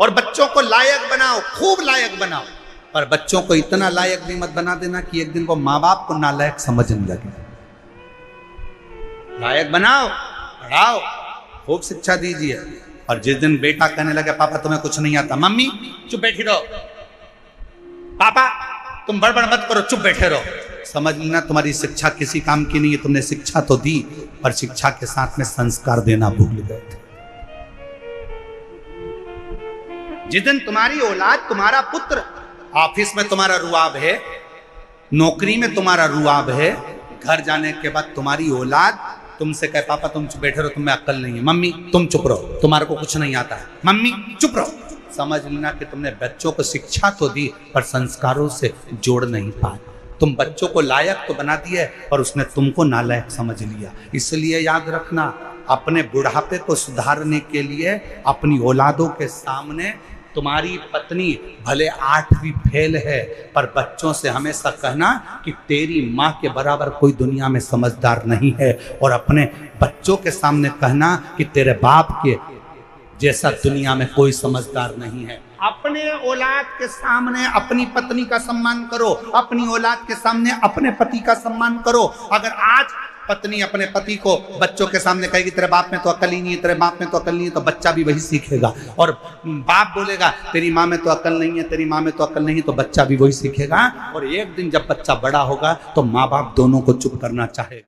और बच्चों को लायक बनाओ, खूब लायक बनाओ, पर बच्चों को इतना लायक भी मत बना देना कि एक दिन वो माँ बाप को नालायक समझने लगे। लायक बनाओ, पढ़ाओ, खूब शिक्षा दीजिए। और जिस दिन बेटा कहने लगे पापा तुम्हें कुछ नहीं आता, मम्मी चुप बैठी रहो, पापा तुम बड़बड़ मत करो, चुप बैठे रहो, समझ लेना तुम्हारी शिक्षा किसी काम की नहीं है। तुमने शिक्षा तो दी पर शिक्षा के साथ में संस्कार देना भूल गए थे। जिस दिन तुम्हारी औलाद, तुम्हारा पुत्र ऑफिस में तुम्हारा रुआब है, नौकरी में तुम्हारा रुआब है, घर जाने के बाद तुम्हारी औलाद तुमसे कहे पापा तुम चुप बैठे रहो, तुम्हें अक्ल नहीं है, मम्मी तुम चुप रहो, तुम्हारे को कुछ नहीं आता है, मम्मी चुप रहो, समझ लेना कि तुमने बच्चों को शिक्षा तो दी पर संस्कारों से जोड़ नहीं पाए। तुम बच्चों को लायक तो बना दिए पर उसने तुमको नालायक समझ लिया। इसलिए याद रखना, अपने बुढ़ापे को सुधारने के लिए अपनी औलादों के सामने तुम्हारी पत्नी भले 8वीं फेल है पर बच्चों से हमेशा कहना कि तेरी माँ के बराबर कोई दुनिया में समझदार नहीं है, और अपने बच्चों के सामने कहना कि तेरे बाप के जैसा दुनिया में कोई समझदार नहीं है। अपने औलाद के सामने अपनी पत्नी का सम्मान करो, अपनी औलाद के सामने अपने पति का सम्मान करो। अगर आज पत्नी अपने पति को बच्चों के सामने कहेगी तेरे बाप में तो अकल ही नहीं है, तेरे बाप में तो अकल नहीं है, तो बच्चा भी वही सीखेगा। और बाप बोलेगा तेरी माँ में तो अकल नहीं है, तेरी माँ में तो अकल नहीं है, तो बच्चा भी वही सीखेगा। और एक दिन जब बच्चा बड़ा होगा तो माँ बाप दोनों को चुप करना चाहेगा।